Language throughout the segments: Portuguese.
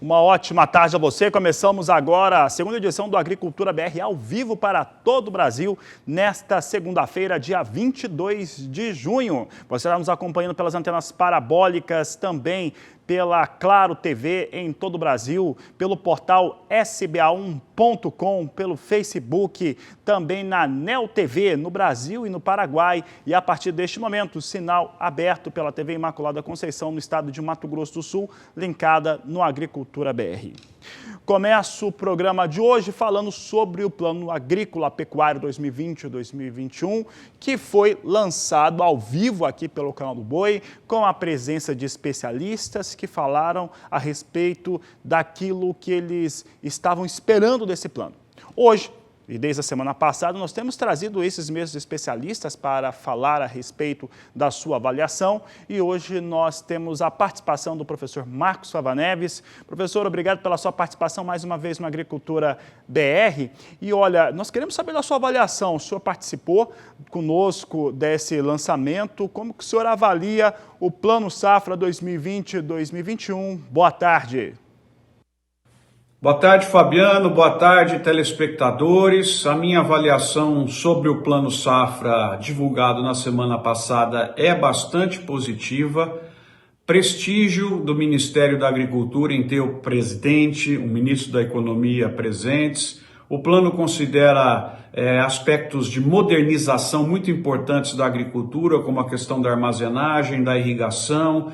Uma ótima tarde a você. Começamos agora a segunda edição do Agricultura BR ao vivo para todo o Brasil, nesta segunda-feira, dia 22 de junho. Você está nos acompanhando pelas antenas parabólicas, também pela Claro TV em todo o Brasil, pelo portal sba1.com, pelo Facebook, também na Neo TV no Brasil e no Paraguai. E a partir deste momento, sinal aberto pela TV Imaculada Conceição no estado de Mato Grosso do Sul, linkada no Agricultura BR. Começo o programa de hoje falando sobre o Plano Agrícola Pecuário 2020-2021, que foi lançado ao vivo aqui pelo Canal do Boi, com a presença de especialistas que falaram a respeito daquilo que eles estavam esperando desse plano. Hoje, e desde a semana passada, nós temos trazido esses mesmos especialistas para falar a respeito da sua avaliação. E hoje nós temos a participação do professor Marcos Fava Neves. Professor, obrigado pela sua participação mais uma vez no Agricultura BR. E olha, nós queremos saber da sua avaliação. O senhor participou conosco desse lançamento. Como que o senhor avalia o Plano Safra 2020-2021? Boa tarde. Boa tarde, Fabiano. Boa tarde, telespectadores. A minha avaliação sobre o Plano Safra divulgado na semana passada é bastante positiva. Prestígio do Ministério da Agricultura em ter o presidente, o ministro da Economia presentes. O plano considera aspectos de modernização muito importantes da agricultura, como a questão da armazenagem, da irrigação,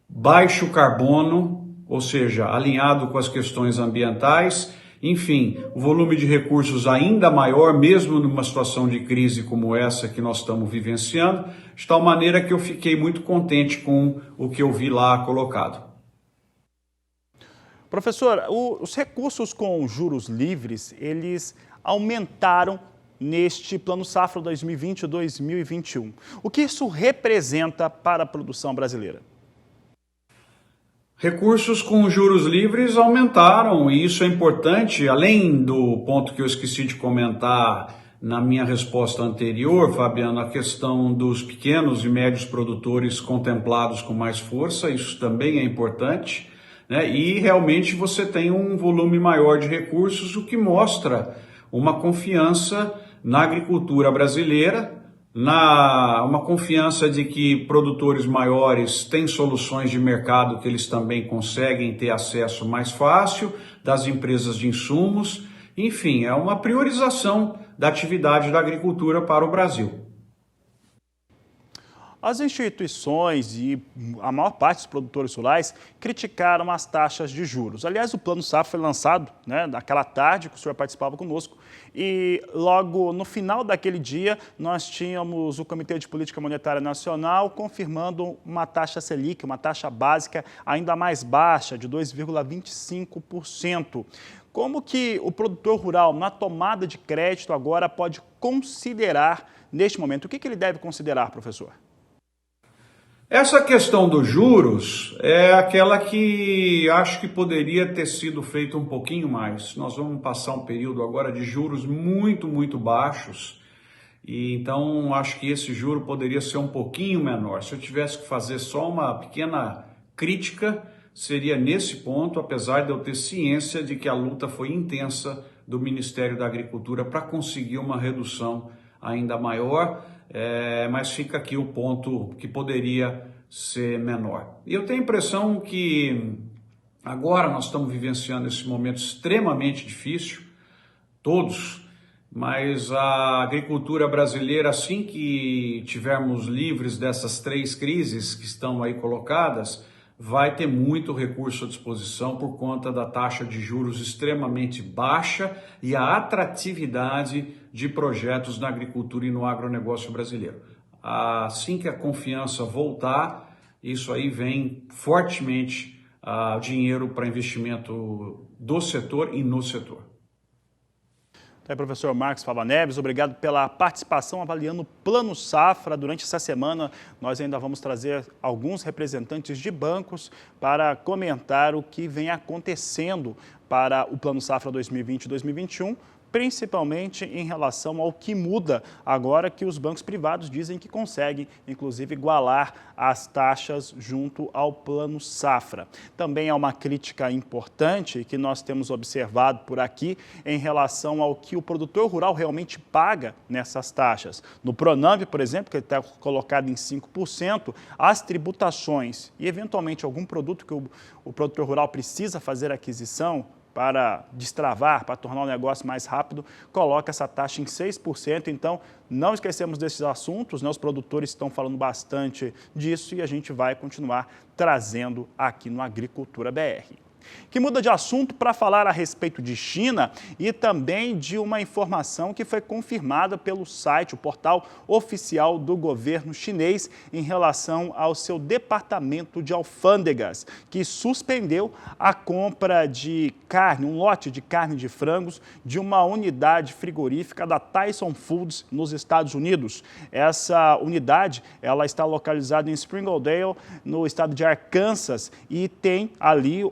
baixo carbono, ou seja, alinhado com as questões ambientais, enfim, o volume de recursos ainda maior, mesmo numa situação de crise como essa que nós estamos vivenciando, de tal maneira que eu fiquei muito contente com o que eu vi lá colocado. Professor, os recursos com juros livres, eles aumentaram neste Plano Safra 2020-2021. O que isso representa para a produção brasileira? Recursos com juros livres aumentaram e isso é importante, além do ponto que eu esqueci de comentar na minha resposta anterior, Fabiano, a questão dos pequenos e médios produtores contemplados com mais força, isso também é importante, né? E realmente você tem um volume maior de recursos, o que mostra uma confiança na agricultura brasileira, uma confiança de que produtores maiores têm soluções de mercado que eles também conseguem ter acesso mais fácil, das empresas de insumos, enfim, é uma priorização da atividade da agricultura para o Brasil. As instituições e a maior parte dos produtores rurais criticaram as taxas de juros. Aliás, o Plano Safra foi lançado naquela tarde que o senhor participava conosco e logo no final daquele dia nós tínhamos o Comitê de Política Monetária Nacional confirmando uma taxa Selic, uma taxa básica ainda mais baixa, de 2,25%. Como que o produtor rural, na tomada de crédito agora, pode considerar neste momento? O que ele deve considerar, professor? Essa questão dos juros é aquela que acho que poderia ter sido feito um pouquinho mais. Nós vamos passar um período agora de juros muito, muito baixos e então acho que esse juro poderia ser um pouquinho menor. Se eu tivesse que fazer só uma pequena crítica, seria nesse ponto, apesar de eu ter ciência de que a luta foi intensa do Ministério da Agricultura para conseguir uma redução ainda maior, mas fica aqui o ponto que poderia ser menor. E eu tenho a impressão que agora nós estamos vivenciando esse momento extremamente difícil, todos, mas a agricultura brasileira, assim que tivermos livres dessas três crises que estão aí colocadas, vai ter muito recurso à disposição por conta da taxa de juros extremamente baixa e a atratividade de projetos na agricultura e no agronegócio brasileiro. Assim que a confiança voltar, isso aí vem fortemente dinheiro para investimento do setor e no setor. Então, professor Marcos Fava Neves, obrigado pela participação avaliando o Plano Safra. Durante essa semana, nós ainda vamos trazer alguns representantes de bancos para comentar o que vem acontecendo para o Plano Safra 2020-2021, principalmente em relação ao que muda agora que os bancos privados dizem que conseguem, inclusive, igualar as taxas junto ao Plano Safra. Também há uma crítica importante que nós temos observado por aqui em relação ao que o produtor rural realmente paga nessas taxas. No Pronamp, por exemplo, que está colocado em 5%, as tributações e, eventualmente, algum produto que o produtor rural precisa fazer aquisição, para destravar, para tornar o negócio mais rápido, coloca essa taxa em 6%. Então, não esquecemos desses assuntos, né? Os produtores estão falando bastante disso e a gente vai continuar trazendo aqui no Agricultura BR. Que muda de assunto para falar a respeito de China e também de uma informação que foi confirmada pelo site, o portal oficial do governo chinês, em relação ao seu departamento de alfândegas, que suspendeu a compra de carne, um lote de carne de frangos de uma unidade frigorífica da Tyson Foods nos Estados Unidos. Essa unidade, ela está localizada em Springdale, no estado de Arkansas, e tem ali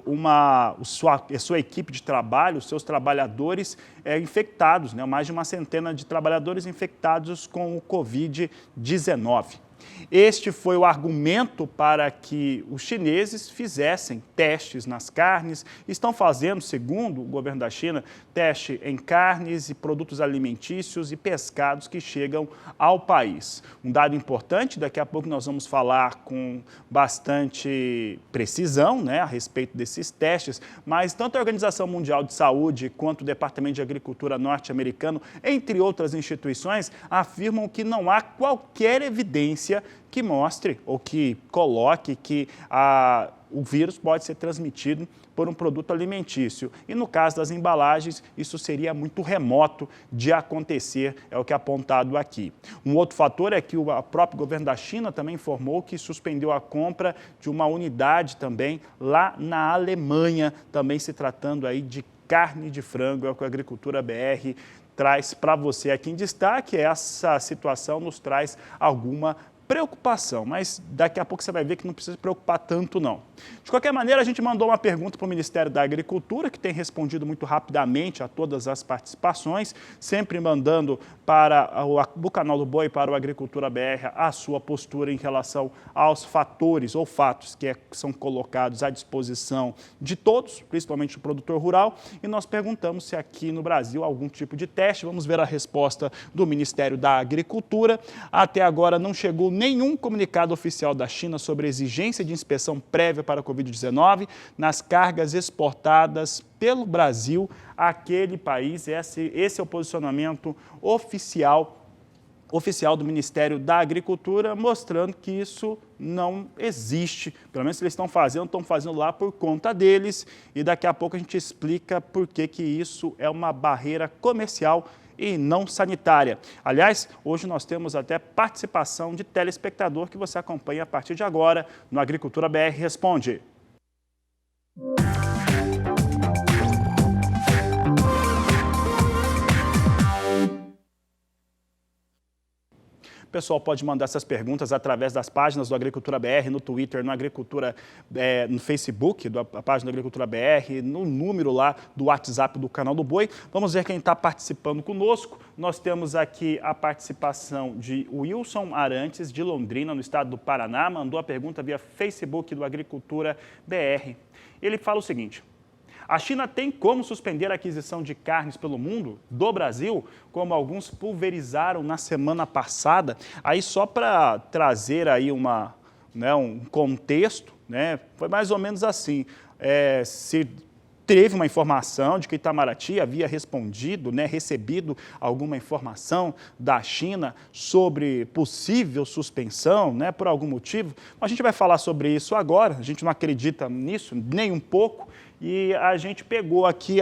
sua equipe de trabalho, os seus trabalhadores infectados, né? Mais de uma centena de trabalhadores infectados com o Covid-19. Este foi o argumento para que os chineses fizessem testes nas carnes. Estão fazendo, segundo o governo da China, teste em carnes e produtos alimentícios e pescados que chegam ao país. Um dado importante, daqui a pouco nós vamos falar com bastante precisão, né, a respeito desses testes, mas tanto a Organização Mundial de Saúde quanto o Departamento de Agricultura norte-americano, entre outras instituições, afirmam que não há qualquer evidência que mostre ou que coloque que o vírus pode ser transmitido por um produto alimentício. E no caso das embalagens, isso seria muito remoto de acontecer, é o que é apontado aqui. Um outro fator é que o próprio governo da China também informou que suspendeu a compra de uma unidade também lá na Alemanha, também se tratando aí de carne de frango, é o que a Agricultura BR traz para você aqui em destaque. Essa situação nos traz alguma preocupação, mas daqui a pouco você vai ver que não precisa se preocupar tanto não. De qualquer maneira, a gente mandou uma pergunta para o Ministério da Agricultura, que tem respondido muito rapidamente a todas as participações, sempre mandando para o canal do Boi, para o Agricultura BR, a sua postura em relação aos fatores ou fatos que são colocados à disposição de todos, principalmente do produtor rural, e nós perguntamos se aqui no Brasil há algum tipo de teste. Vamos ver a resposta do Ministério da Agricultura. Até agora não chegou nenhum comunicado oficial da China sobre exigência de inspeção prévia para a Covid-19 nas cargas exportadas pelo Brasil àquele país. Esse é o posicionamento oficial do Ministério da Agricultura, mostrando que isso não existe. Pelo menos se eles estão fazendo lá por conta deles, e daqui a pouco a gente explica por que isso é uma barreira comercial e não sanitária. Aliás, hoje nós temos até participação de telespectador que você acompanha a partir de agora no Agricultura BR Responde. O pessoal pode mandar essas perguntas através das páginas do Agricultura BR, no Twitter, no Facebook, a página do Agricultura BR, no número lá do WhatsApp do canal do Boi. Vamos ver quem está participando conosco. Nós temos aqui a participação de Wilson Arantes, de Londrina, no estado do Paraná, mandou a pergunta via Facebook do Agricultura BR. Ele fala o seguinte: a China tem como suspender a aquisição de carnes pelo mundo, do Brasil, como alguns pulverizaram na semana passada? Aí só para trazer aí um contexto, né, foi mais ou menos assim, se teve uma informação de que Itamaraty havia recebido alguma informação da China sobre possível suspensão, né, por algum motivo. A gente vai falar sobre isso agora, a gente não acredita nisso nem um pouco. E a gente pegou aqui,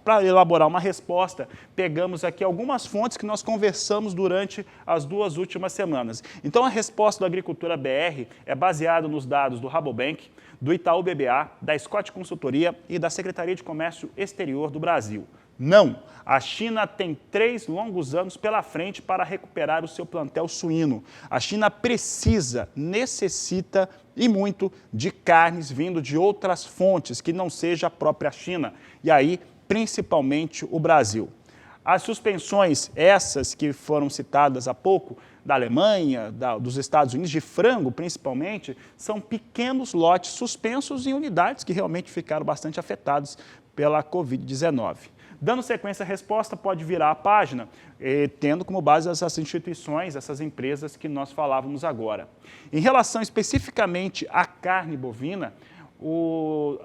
para elaborar uma resposta, pegamos aqui algumas fontes que nós conversamos durante as 2 últimas semanas. Então, a resposta do Agricultura BR é baseada nos dados do Rabobank, do Itaú BBA, da Scott Consultoria e da Secretaria de Comércio Exterior do Brasil. Não, a China tem 3 longos anos pela frente para recuperar o seu plantel suíno. A China necessita e muito de carnes vindo de outras fontes, que não seja a própria China, e aí principalmente o Brasil. As suspensões, essas que foram citadas há pouco, da Alemanha, dos Estados Unidos, de frango principalmente, são pequenos lotes suspensos em unidades que realmente ficaram bastante afetados pela Covid-19. Dando sequência à resposta, pode virar a página, tendo como base essas instituições, essas empresas que nós falávamos agora. Em relação especificamente à carne bovina,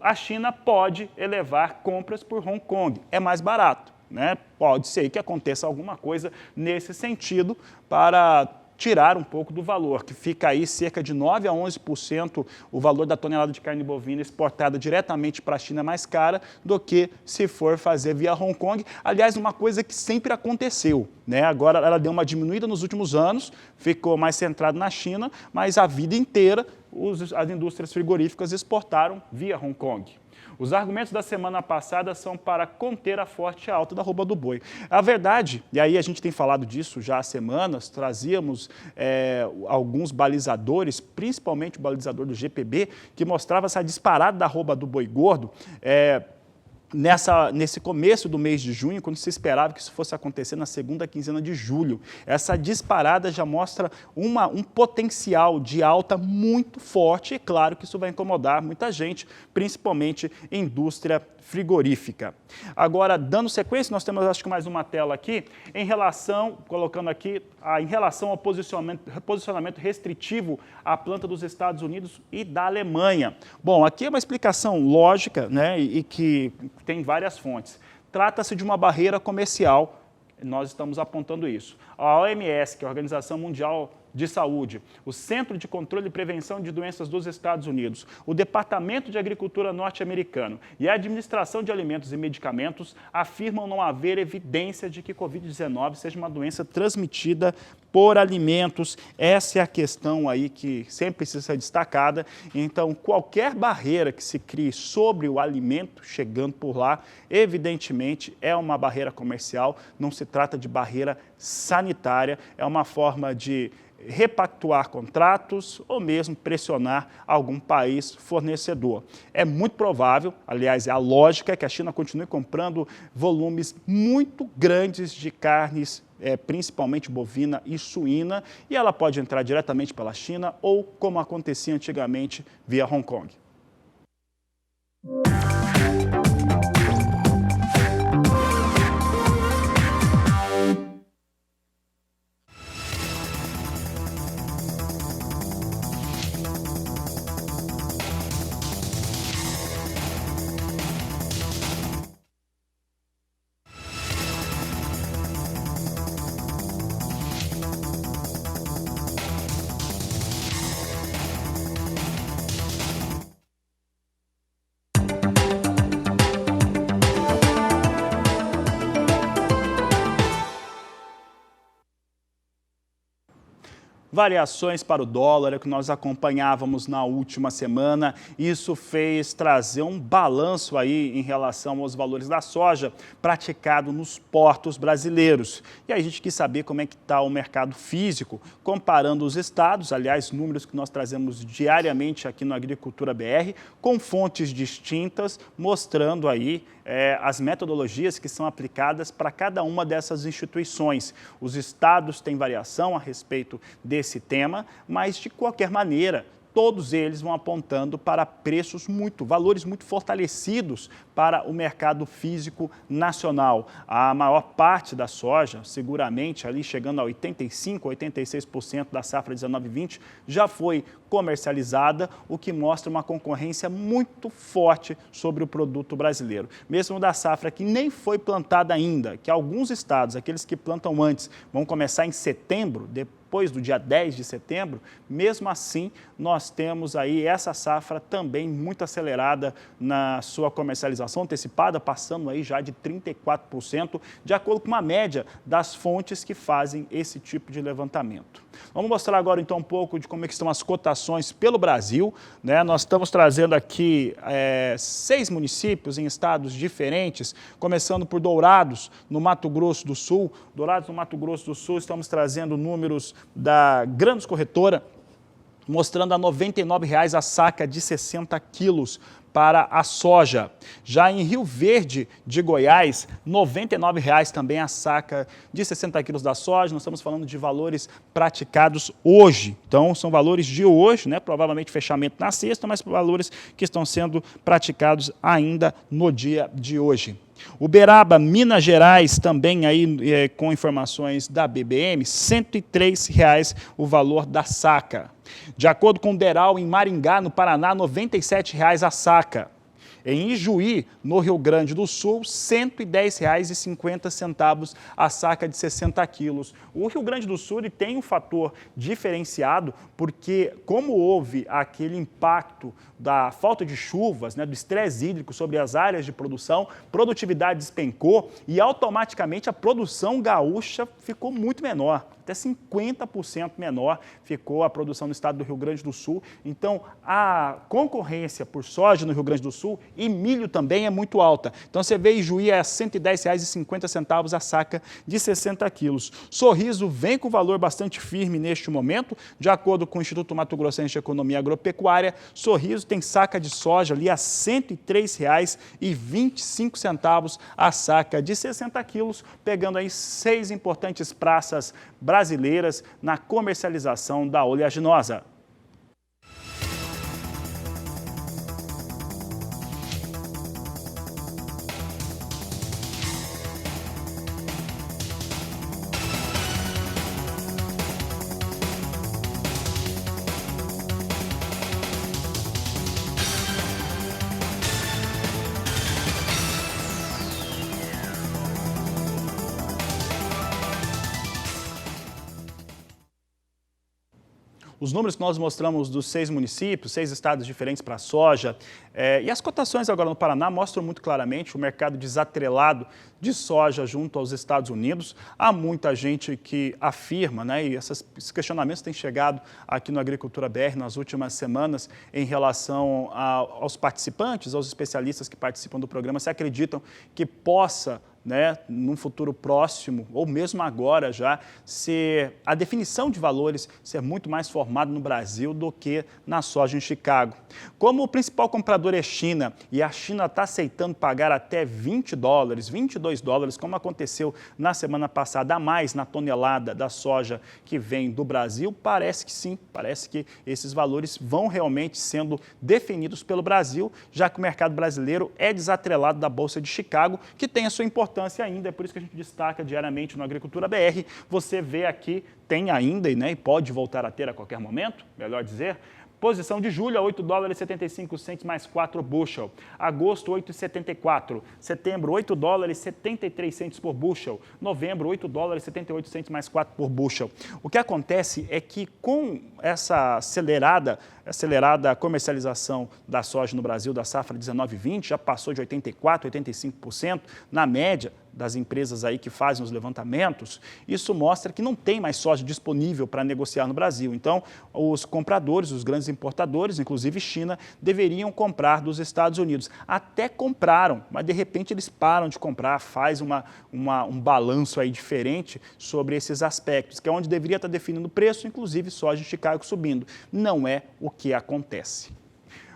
a China pode elevar compras por Hong Kong, é mais barato. Né? Pode ser que aconteça alguma coisa nesse sentido para tirar um pouco do valor, que fica aí cerca de 9% a 11% o valor da tonelada de carne bovina exportada diretamente para a China mais cara do que se for fazer via Hong Kong. Aliás, uma coisa que sempre aconteceu, né? Agora ela deu uma diminuída nos últimos anos, ficou mais centrada na China, mas a vida inteira as indústrias frigoríficas exportaram via Hong Kong. Os argumentos da semana passada são para conter a forte alta da arroba do boi. A verdade, e aí a gente tem falado disso já há semanas, trazíamos alguns balizadores, principalmente o balizador do GPB, que mostrava essa disparada da arroba do boi gordo, nesse começo do mês de junho, quando se esperava que isso fosse acontecer na segunda quinzena de julho. Essa disparada já mostra um potencial de alta muito forte e claro que isso vai incomodar muita gente, principalmente indústria frigorífica. Agora, dando sequência, nós temos acho que mais uma tela aqui, colocando aqui, em relação ao posicionamento restritivo à planta dos Estados Unidos e da Alemanha. Bom, aqui é uma explicação lógica, né, e que tem várias fontes. Trata-se de uma barreira comercial, nós estamos apontando isso. A OMS, que é a Organização Mundial de Saúde, o Centro de Controle e Prevenção de Doenças dos Estados Unidos, o Departamento de Agricultura norte-americano e a Administração de Alimentos e Medicamentos afirmam não haver evidência de que Covid-19 seja uma doença transmitida por alimentos. Essa é a questão aí que sempre precisa ser destacada. Então, qualquer barreira que se crie sobre o alimento chegando por lá, evidentemente é uma barreira comercial, não se trata de barreira sanitária, é uma forma de repactuar contratos ou mesmo pressionar algum país fornecedor. É muito provável, aliás, é a lógica, que a China continue comprando volumes muito grandes de carnes, principalmente bovina e suína, e ela pode entrar diretamente pela China ou, como acontecia antigamente, via Hong Kong. Variações para o dólar, é o que nós acompanhávamos na última semana. Isso fez trazer um balanço aí em relação aos valores da soja praticado nos portos brasileiros. E aí a gente quis saber como é que está o mercado físico, comparando os estados, aliás, números que nós trazemos diariamente aqui no Agricultura BR, com fontes distintas, mostrando aí as metodologias que são aplicadas para cada uma dessas instituições. Os estados têm variação a respeito desse tema, mas de qualquer maneira, todos eles vão apontando para valores muito fortalecidos para o mercado físico nacional. A maior parte da soja, seguramente ali chegando a 85%, 86% da safra 19/20, já foi comercializada, o que mostra uma concorrência muito forte sobre o produto brasileiro. Mesmo da safra que nem foi plantada ainda, que alguns estados, aqueles que plantam antes, vão começar em setembro, depois do dia 10 de setembro, mesmo assim, nós temos aí essa safra também muito acelerada na sua comercialização antecipada, passando aí já de 34%, de acordo com uma média das fontes que fazem esse tipo de levantamento. Vamos mostrar agora então um pouco de como é que estão as cotações pelo Brasil, né? Nós estamos trazendo aqui 6 municípios em estados diferentes, começando por Dourados, no Mato Grosso do Sul. Dourados, no Mato Grosso do Sul, estamos trazendo números da Grandes Corretora, mostrando a R$ 99,00 a saca de 60 quilos para a soja. Já em Rio Verde de Goiás, R$ 99,00 também a saca de 60 quilos da soja. Nós estamos falando de valores praticados hoje. Então, são valores de hoje, né? Provavelmente fechamento na sexta, mas valores que estão sendo praticados ainda no dia de hoje. Uberaba, Minas Gerais, também aí com informações da BBM, R$ 103,00 o valor da saca. De acordo com o Deral, em Maringá, no Paraná, R$ 97,00 a saca. Em Ijuí, no Rio Grande do Sul, R$ 110,50 a saca de 60 quilos. O Rio Grande do Sul tem um fator diferenciado, porque como houve aquele impacto da falta de chuvas, né, do estresse hídrico sobre as áreas de produção, produtividade despencou e automaticamente a produção gaúcha ficou muito menor. Até 50% menor ficou a produção no estado do Rio Grande do Sul. Então, a concorrência por soja no Rio Grande do Sul e milho também é muito alta. Então, você vê Ijuí é R$ 110,50 a saca de 60 quilos. Sorriso vem com valor bastante firme neste momento. De acordo com o Instituto Mato Grossense de Economia Agropecuária, Sorriso tem saca de soja ali a R$ 103,25 a saca de 60 quilos, pegando aí 6 importantes praças brasileiras na comercialização da oleaginosa. Os números que nós mostramos dos 6 municípios, 6 estados diferentes para a soja, e as cotações agora no Paraná mostram muito claramente o mercado desatrelado de soja junto aos Estados Unidos. Há muita gente que afirma, né, e esses questionamentos têm chegado aqui no Agricultura BR nas últimas semanas em relação aos participantes, aos especialistas que participam do programa, se acreditam que possa, né, num futuro próximo, ou mesmo agora já, ser a definição de valores ser muito mais formada no Brasil do que na soja em Chicago. Como o principal comprador é China, e a China está aceitando pagar até $20, $22, como aconteceu na semana passada, a mais na tonelada da soja que vem do Brasil, parece que sim, parece que esses valores vão realmente sendo definidos pelo Brasil, já que o mercado brasileiro é desatrelado da Bolsa de Chicago, que tem a sua importância ainda, é por isso que a gente destaca diariamente no Agricultura BR. Você vê aqui, tem ainda, né, e pode voltar a ter a qualquer momento, melhor dizer, posição de julho a $8,75 mais 4 bushel. Agosto, 8,74. Setembro, $8,73 por bushel. Novembro, $8,78 mais 4 por bushel. O que acontece é que com essa acelerada comercialização da soja no Brasil, da safra 19-20, já passou de 84%, 85% na média das empresas aí que fazem os levantamentos, isso mostra que não tem mais soja disponível para negociar no Brasil. Então, os compradores, os grandes importadores, inclusive China, deveriam comprar dos Estados Unidos. Até compraram, mas de repente eles param de comprar, faz um balanço aí diferente sobre esses aspectos, que é onde deveria estar definindo o preço, inclusive soja em Chicago subindo. Não é o que acontece.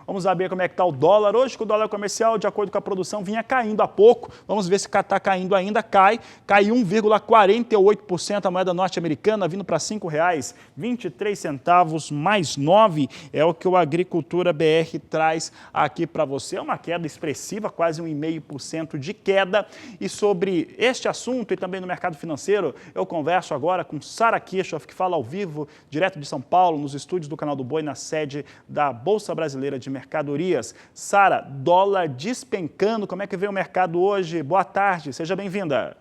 Vamos saber como é que está o dólar hoje, que o dólar comercial, de acordo com a produção, vinha caindo há pouco. Vamos ver se está caindo ainda. Cai 1,48% a moeda norte-americana, vindo para R$ 5,23 mais 9. É o que o Agricultura BR traz aqui para você. É uma queda expressiva, quase 1,5% de queda. E sobre este assunto e também no mercado financeiro, eu converso agora com Sara Kirchhoff, que fala ao vivo, direto de São Paulo, nos estúdios do Canal do Boi, na sede da Bolsa Brasileira de Mercadorias. Sara, dólar despencando, como é que vem o mercado hoje? Boa tarde, seja bem-vinda.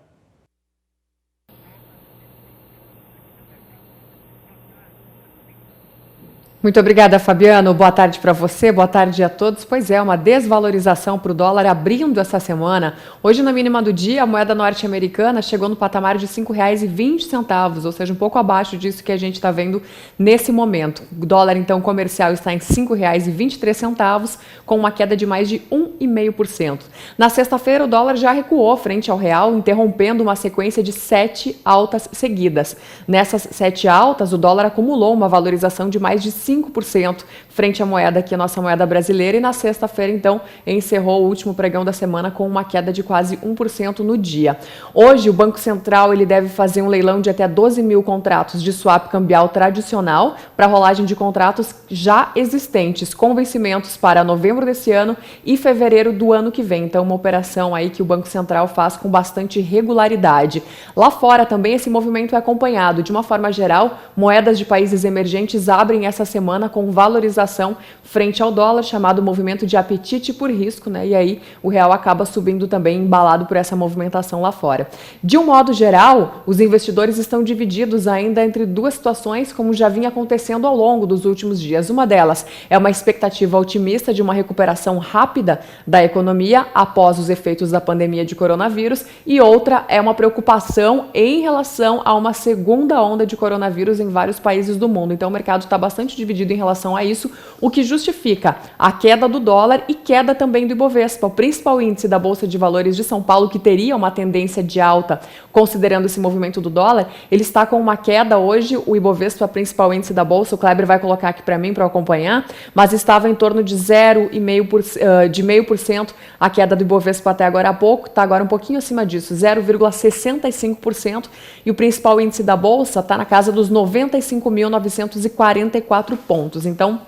Muito obrigada, Fabiano. Boa tarde para você, boa tarde a todos. Pois é, uma desvalorização para o dólar abrindo essa semana. Hoje, na mínima do dia, a moeda norte-americana chegou no patamar de R$ 5,20, ou seja, um pouco abaixo disso que a gente está vendo nesse momento. O dólar, então, comercial está em R$ 5,23, com uma queda de mais de 1,5%. Na sexta-feira, o dólar já recuou frente ao real, interrompendo uma sequência de 7 altas seguidas. Nessas 7 altas, o dólar acumulou uma valorização de mais de 5% frente à moeda aqui, a nossa moeda brasileira. E na sexta-feira, então, encerrou o último pregão da semana com uma queda de quase 1% no dia. Hoje, o Banco Central ele deve fazer um leilão de até 12 mil contratos de swap cambial tradicional para rolagem de contratos já existentes, com vencimentos para novembro desse ano e fevereiro do ano que vem. Então, uma operação aí que o Banco Central faz com bastante regularidade. Lá fora também esse movimento é acompanhado. De uma forma geral, moedas de países emergentes abrem essa semana com valorização frente ao dólar, chamado movimento de apetite por risco, né? E aí o real acaba subindo também, embalado por essa movimentação lá fora. De um modo geral, os investidores estão divididos ainda entre duas situações, como já vinha acontecendo ao longo dos últimos dias. Uma delas é uma expectativa otimista de uma recuperação rápida da economia após os efeitos da pandemia de coronavírus, e outra é uma preocupação em relação a uma segunda onda de coronavírus em vários países do mundo. Então o mercado está bastante dividido em relação a isso, o que justifica a queda do dólar e queda também do Ibovespa, o principal índice da Bolsa de Valores de São Paulo, que teria uma tendência de alta considerando esse movimento do dólar. Ele está com uma queda hoje, o Ibovespa, principal índice da Bolsa, o Kleber vai colocar aqui para mim para acompanhar, mas estava em torno de 0,5% a queda do Ibovespa até agora há pouco, está agora um pouquinho acima disso, 0,65%, e o principal índice da Bolsa está na casa dos 95.944 pontos. Então,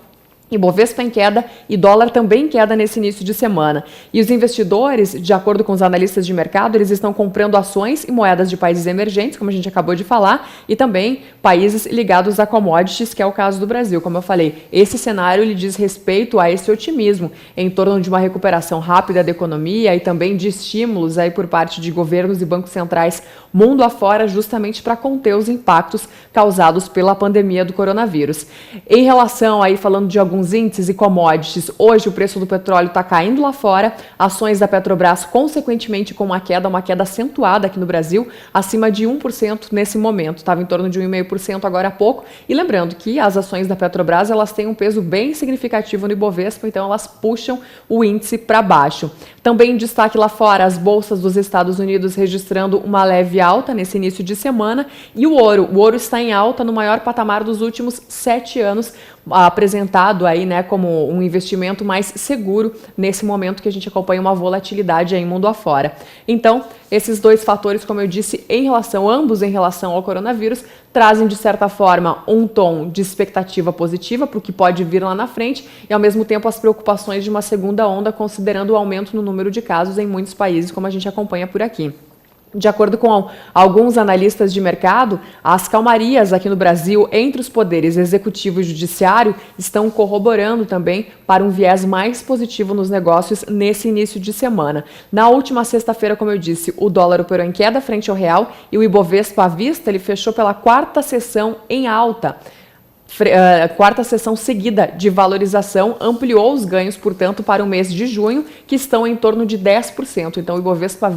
Ibovespa em queda e dólar também em queda nesse início de semana. E os investidores, de acordo com os analistas de mercado, eles estão comprando ações e moedas de países emergentes, como a gente acabou de falar, e também países ligados a commodities, que é o caso do Brasil. Como eu falei, esse cenário lhe diz respeito a esse otimismo em torno de uma recuperação rápida da economia e também de estímulos aí por parte de governos e bancos centrais mundo afora, justamente para conter os impactos causados pela pandemia do coronavírus. Em relação aí, falando de alguns índices e commodities, hoje o preço do petróleo está caindo lá fora, ações da Petrobras consequentemente com uma queda acentuada aqui no Brasil, acima de 1% nesse momento, estava em torno de 1,5% agora há pouco, e lembrando que as ações da Petrobras elas têm um peso bem significativo no Ibovespa, então elas puxam o índice para baixo. Também em destaque lá fora, as bolsas dos Estados Unidos registrando uma leve alta nesse início de semana, e o ouro está em alta no maior patamar dos últimos 7 anos, apresentado aí, né, como um investimento mais seguro nesse momento que a gente acompanha uma volatilidade aí mundo afora. Então, esses dois fatores, como eu disse, ambos em relação ao coronavírus, trazem de certa forma um tom de expectativa positiva para o que pode vir lá na frente e ao mesmo tempo as preocupações de uma segunda onda, considerando o aumento no número de casos em muitos países, como a gente acompanha por aqui. De acordo com alguns analistas de mercado, as calmarias aqui no Brasil entre os poderes executivo e judiciário estão corroborando também para um viés mais positivo nos negócios nesse início de semana. Na última sexta-feira, como eu disse, o dólar operou em queda frente ao real e o Ibovespa à vista ele fechou pela quarta sessão em alta. Quarta sessão seguida de valorização ampliou os ganhos, portanto, para o mês de junho, que estão em torno de 10%. Então, o Ibovespa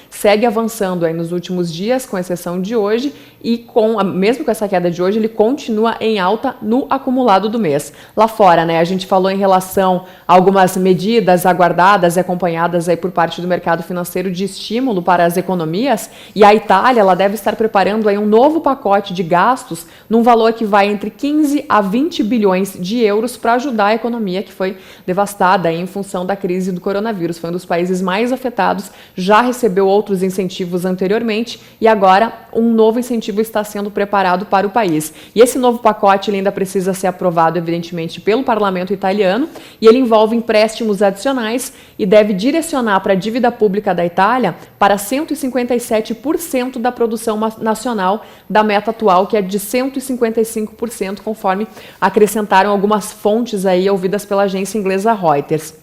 segue avançando aí nos últimos dias, com exceção de hoje, e mesmo com essa queda de hoje, ele continua em alta no acumulado do mês. Lá fora, né, a gente falou em relação a algumas medidas aguardadas e acompanhadas aí por parte do mercado financeiro de estímulo para as economias, e a Itália ela deve estar preparando aí um novo pacote de gastos num valor que vai entre 15 a 20 bilhões de euros para ajudar a economia que foi devastada em função da crise do coronavírus. Foi um dos países mais afetados, já recebeu outros incentivos anteriormente e agora um novo incentivo está sendo preparado para o país. E esse novo pacote ele ainda precisa ser aprovado, evidentemente, pelo parlamento italiano e ele envolve empréstimos adicionais e deve direcionar para a dívida pública da Itália para 157% da produção nacional da meta atual, que é de 155%, conforme acrescentaram algumas fontes aí ouvidas pela agência inglesa Reuters.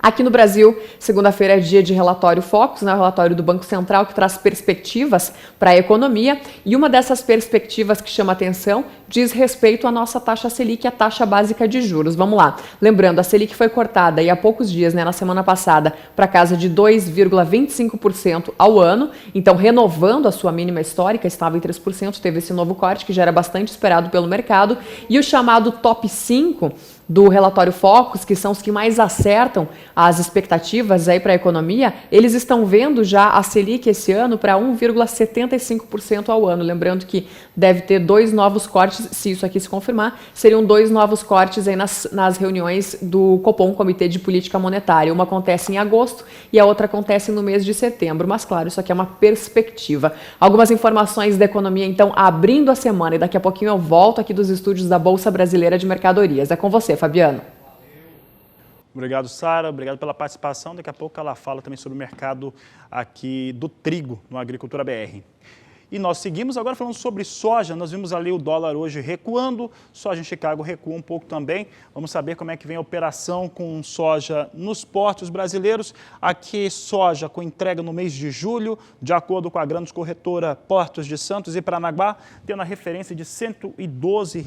Aqui no Brasil, segunda-feira é dia de relatório Focus, né, o relatório do Banco Central, que traz perspectivas para a economia, e uma dessas perspectivas que chama atenção diz respeito à nossa taxa Selic, a taxa básica de juros. Vamos lá. Lembrando, a Selic foi cortada aí há poucos dias, né, na semana passada, para casa de 2,25% ao ano, então renovando a sua mínima histórica, estava em 3%, teve esse novo corte que já era bastante esperado pelo mercado, e o chamado top 5 do relatório Focus, que são os que mais acertam as expectativas aí para a economia, eles estão vendo já a Selic esse ano para 1,75% ao ano. Lembrando que deve ter 2 novos cortes, se isso aqui se confirmar, seriam 2 novos cortes aí nas reuniões do Copom, Comitê de Política Monetária. Uma acontece em agosto e a outra acontece no mês de setembro. Mas, claro, isso aqui é uma perspectiva. Algumas informações da economia, então, abrindo a semana. E daqui a pouquinho eu volto aqui dos estúdios da Bolsa Brasileira de Mercadorias. É com você, Fabiano. Obrigado, Sara. Obrigado pela participação. Daqui a pouco ela fala também sobre o mercado aqui do trigo no Agricultura BR. E nós seguimos agora falando sobre soja. Nós vimos ali o dólar hoje recuando, soja em Chicago recua um pouco também. Vamos saber como é que vem a operação com soja nos portos brasileiros. Aqui soja com entrega no mês de julho, de acordo com a Grãos Corretora Portos de Santos e Paranaguá, tendo a referência de R$ 112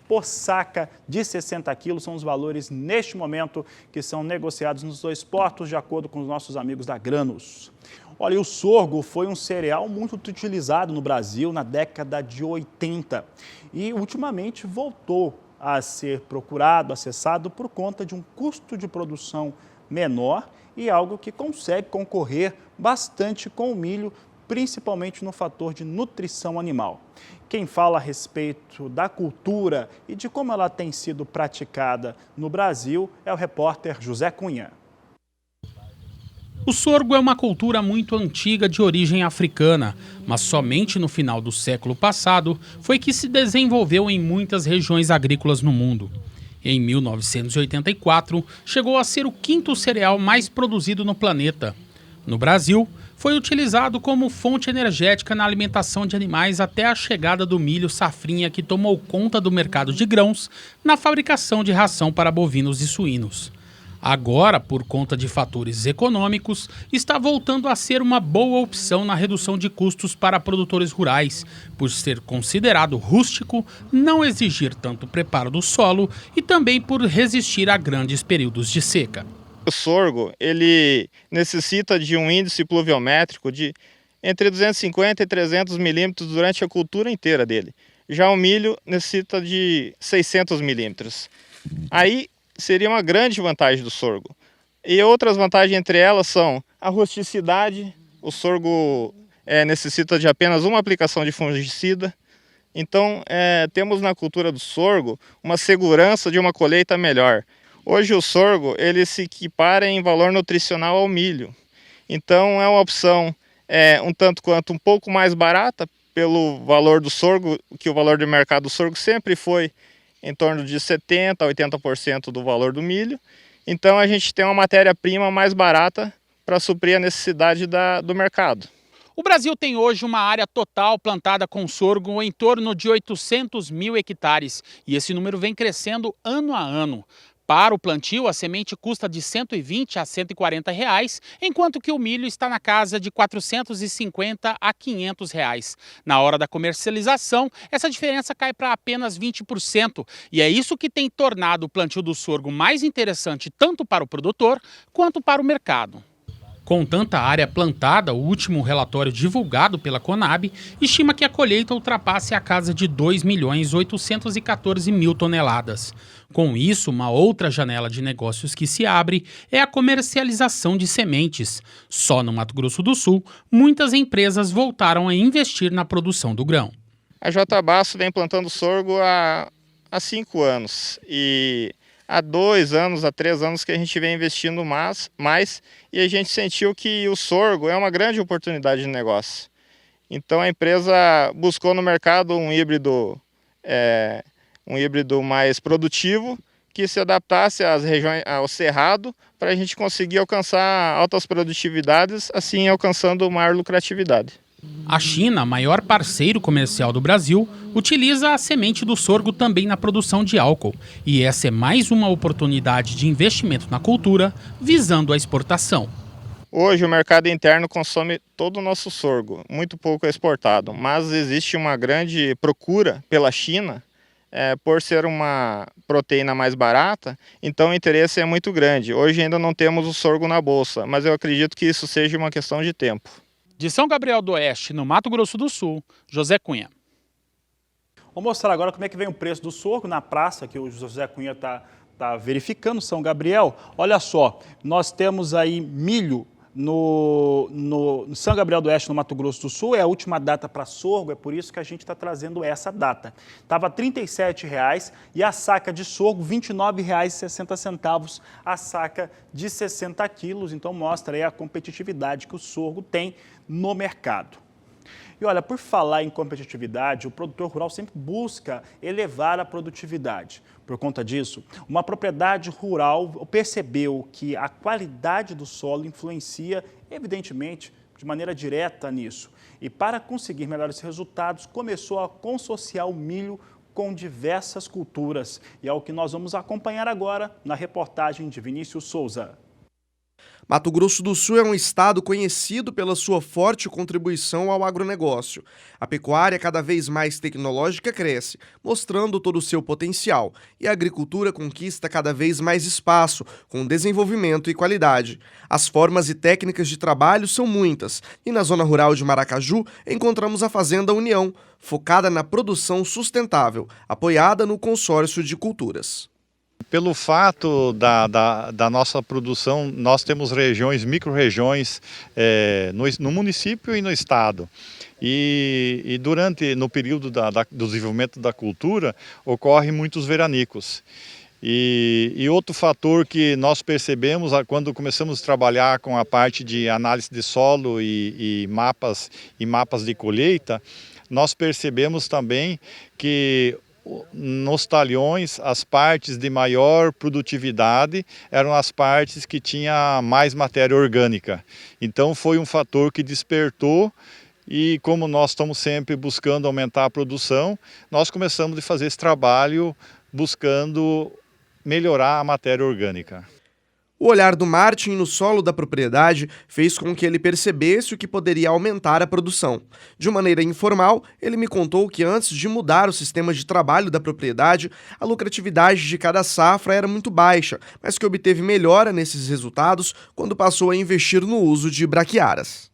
por saca de 60 quilos. São os valores neste momento que são negociados nos 2 portos, de acordo com os nossos amigos da Granos. Olha, e o sorgo foi um cereal muito utilizado no Brasil na década de 80 e ultimamente voltou a ser procurado, acessado por conta de um custo de produção menor e algo que consegue concorrer bastante com o milho, principalmente no fator de nutrição animal. Quem fala a respeito da cultura e de como ela tem sido praticada no Brasil é o repórter José Cunha. O sorgo é uma cultura muito antiga de origem africana, mas somente no final do século passado foi que se desenvolveu em muitas regiões agrícolas no mundo. Em 1984, chegou a ser o 5º cereal mais produzido no planeta. No Brasil, foi utilizado como fonte energética na alimentação de animais até a chegada do milho safrinha, que tomou conta do mercado de grãos na fabricação de ração para bovinos e suínos. Agora, por conta de fatores econômicos, está voltando a ser uma boa opção na redução de custos para produtores rurais, por ser considerado rústico, não exigir tanto preparo do solo e também por resistir a grandes períodos de seca. O sorgo, ele necessita de um índice pluviométrico de entre 250 e 300 milímetros durante a cultura inteira dele. Já o milho necessita de 600 milímetros. Aí seria uma grande vantagem do sorgo. E outras vantagens entre elas são a rusticidade. O sorgo necessita de apenas uma aplicação de fungicida. Então, temos na cultura do sorgo uma segurança de uma colheita melhor. Hoje o sorgo ele se equipara em valor nutricional ao milho. Então, é uma opção um tanto quanto um pouco mais barata pelo valor do sorgo, que o valor de mercado do sorgo sempre foi em torno de 70% a 80% do valor do milho. Então a gente tem uma matéria-prima mais barata para suprir a necessidade do mercado. O Brasil tem hoje uma área total plantada com sorgo em torno de 800 mil hectares e esse número vem crescendo ano a ano. Para o plantio, a semente custa de R$ 120 a R$ 140, enquanto que o milho está na casa de R$ 450 a R$ 500. Na hora da comercialização, essa diferença cai para apenas 20%, e é isso que tem tornado o plantio do sorgo mais interessante tanto para o produtor quanto para o mercado. Com tanta área plantada, o último relatório divulgado pela Conab estima que a colheita ultrapasse a casa de 2.814.000 toneladas. Com isso, uma outra janela de negócios que se abre é a comercialização de sementes. Só no Mato Grosso do Sul, muitas empresas voltaram a investir na produção do grão. A J. Basso vem plantando sorgo há 5 anos e há 2 anos, há 3 anos que a gente vem investindo mais e a gente sentiu que o sorgo é uma grande oportunidade de negócio. Então a empresa buscou no mercado um híbrido mais produtivo que se adaptasse às regiões, ao cerrado, para a gente conseguir alcançar altas produtividades, assim alcançando maior lucratividade. A China, maior parceiro comercial do Brasil, utiliza a semente do sorgo também na produção de álcool. E essa é mais uma oportunidade de investimento na cultura, visando a exportação. Hoje o mercado interno consome todo o nosso sorgo, muito pouco é exportado. Mas existe uma grande procura pela China, por ser uma proteína mais barata, então o interesse é muito grande. Hoje ainda não temos o sorgo na bolsa, mas eu acredito que isso seja uma questão de tempo. De São Gabriel do Oeste, no Mato Grosso do Sul, José Cunha. Vou mostrar agora como é que vem o preço do sorgo na praça, que o José Cunha está verificando, São Gabriel. Olha só, nós temos aí milho no São Gabriel do Oeste, no Mato Grosso do Sul. É a última data para sorgo, é por isso que a gente está trazendo essa data. Estava R$ 37,00 e a saca de sorgo R$ 29,60, a saca de 60 quilos. Então mostra aí a competitividade que o sorgo tem no mercado. E olha, por falar em competitividade, o produtor rural sempre busca elevar a produtividade. Por conta disso, uma propriedade rural percebeu que a qualidade do solo influencia, evidentemente, de maneira direta nisso. E para conseguir melhores resultados, começou a consorciar o milho com diversas culturas. E é o que nós vamos acompanhar agora na reportagem de Vinícius Souza. Mato Grosso do Sul é um estado conhecido pela sua forte contribuição ao agronegócio. A pecuária cada vez mais tecnológica cresce, mostrando todo o seu potencial, e a agricultura conquista cada vez mais espaço, com desenvolvimento e qualidade. As formas e técnicas de trabalho são muitas, e na zona rural de Maracaju encontramos a Fazenda União, focada na produção sustentável, apoiada no consórcio de culturas. Pelo fato da nossa produção, nós temos regiões, micro-regiões no município e no estado. E no período do desenvolvimento da cultura, ocorrem muitos veranicos. E outro fator que nós percebemos quando começamos a trabalhar com a parte de análise de solo e mapas de colheita, nós percebemos também que nos talhões, as partes de maior produtividade eram as partes que tinham mais matéria orgânica. Então foi um fator que despertou, e como nós estamos sempre buscando aumentar a produção, nós começamos a fazer esse trabalho buscando melhorar a matéria orgânica. O olhar do Martin no solo da propriedade fez com que ele percebesse o que poderia aumentar a produção. De maneira informal, ele me contou que antes de mudar o sistema de trabalho da propriedade, a lucratividade de cada safra era muito baixa, mas que obteve melhora nesses resultados quando passou a investir no uso de braquiárias.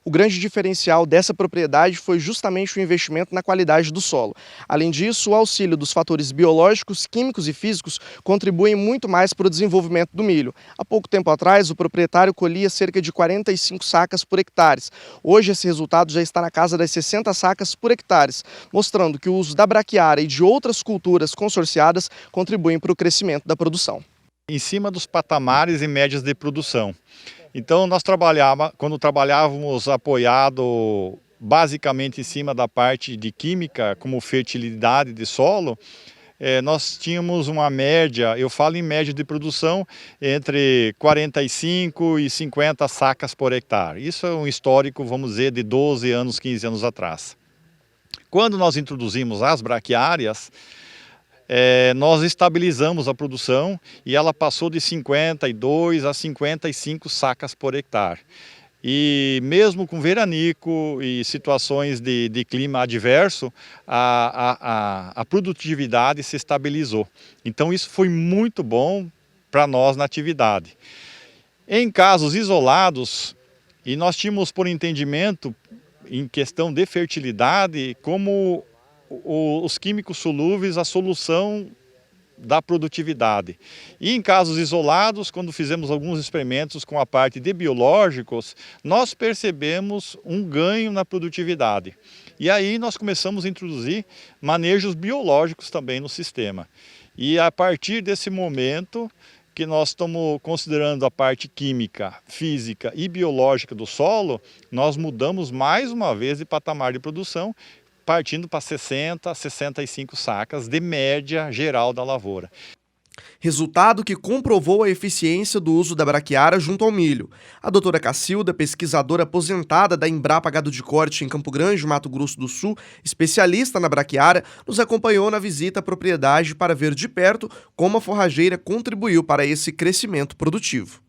O grande diferencial dessa propriedade foi justamente o investimento na qualidade do solo. Além disso, o auxílio dos fatores biológicos, químicos e físicos contribuem muito mais para o desenvolvimento do milho. Há pouco tempo atrás, o proprietário colhia cerca de 45 sacas por hectare. Hoje, esse resultado já está na casa das 60 sacas por hectare, mostrando que o uso da braquiária e de outras culturas consorciadas contribuem para o crescimento da produção. Em cima dos patamares e médias de produção. Então, quando trabalhávamos apoiado basicamente em cima da parte de química, como fertilidade de solo, nós tínhamos uma média, eu falo em média de produção, entre 45 e 50 sacas por hectare. Isso é um histórico, vamos dizer, de 12 anos, 15 anos atrás. Quando nós introduzimos as braquiárias, nós estabilizamos a produção e ela passou de 52 a 55 sacas por hectare. E mesmo com veranico e situações de clima adverso, a produtividade se estabilizou. Então isso foi muito bom para nós na atividade. Em casos isolados, e nós tínhamos por entendimento, em questão de fertilidade, como os químicos solúveis, a solução da produtividade. E em casos isolados, quando fizemos alguns experimentos com a parte de biológicos, nós percebemos um ganho na produtividade. E aí nós começamos a introduzir manejos biológicos também no sistema. E a partir desse momento que nós estamos considerando a parte química, física e biológica do solo, nós mudamos mais uma vez de patamar de produção, partindo para 60 a 65 sacas de média geral da lavoura. Resultado que comprovou a eficiência do uso da braquiária junto ao milho. A doutora Cacilda, pesquisadora aposentada da Embrapa Gado de Corte em Campo Grande, Mato Grosso do Sul, especialista na braquiária, nos acompanhou na visita à propriedade para ver de perto como a forrageira contribuiu para esse crescimento produtivo.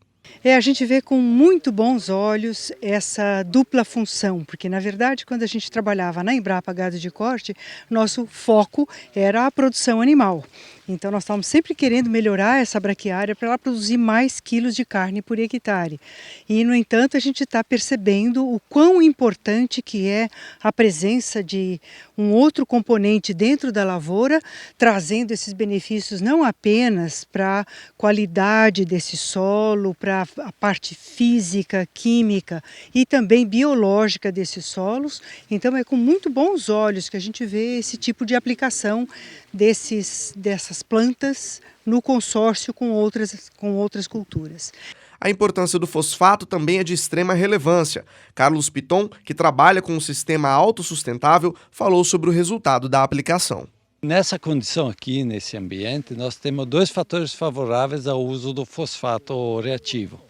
A gente vê com muito bons olhos essa dupla função, porque na verdade quando a gente trabalhava na Embrapa Gado de Corte, nosso foco era a produção animal. Então nós estávamos sempre querendo melhorar essa braquiária para ela produzir mais quilos de carne por hectare. E no entanto a gente está percebendo o quão importante que é a presença de um outro componente dentro da lavoura, trazendo esses benefícios não apenas para a qualidade desse solo, para a parte física, química e também biológica desses solos. Então é com muito bons olhos que a gente vê esse tipo de aplicação dessas plantas no consórcio com outras culturas. A importância do fosfato também é de extrema relevância. Carlos Piton, que trabalha com um sistema autossustentável, falou sobre o resultado da aplicação. Nessa condição aqui, nesse ambiente, nós temos 2 fatores favoráveis ao uso do fosfato reativo.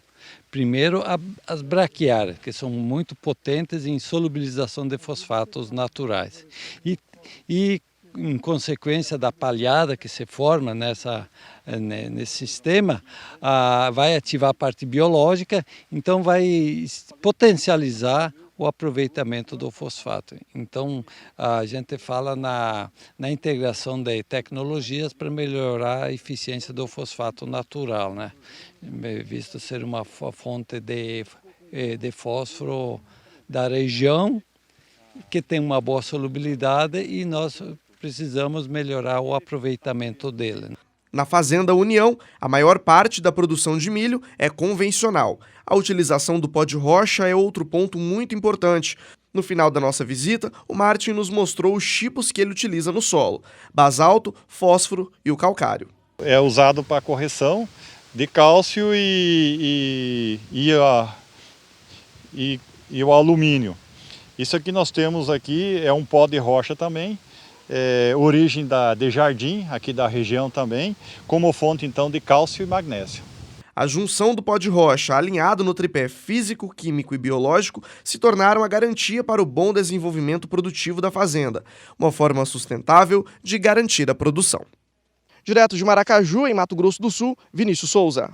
Primeiro, as braquiárias, que são muito potentes em solubilização de fosfatos naturais. E em consequência da palhada que se forma nesse sistema, vai ativar a parte biológica, então vai potencializar o aproveitamento do fosfato. Então, a gente fala na integração de tecnologias para melhorar a eficiência do fosfato natural, né? Visto ser uma fonte de fósforo da região, que tem uma boa solubilidade e nós precisamos melhorar o aproveitamento dele. Na Fazenda União, a maior parte da produção de milho é convencional. A utilização do pó de rocha é outro ponto muito importante. No final da nossa visita, o Martin nos mostrou os tipos que ele utiliza no solo: basalto, fósforo e o calcário. É usado para correção de cálcio e o alumínio. Isso aqui nós temos aqui é um pó de rocha também, origem de Jardim, aqui da região também, como fonte então de cálcio e magnésio. A junção do pó de rocha, alinhado no tripé físico, químico e biológico, se tornaram a garantia para o bom desenvolvimento produtivo da fazenda, uma forma sustentável de garantir a produção. Direto de Maracaju, em Mato Grosso do Sul, Vinícius Souza.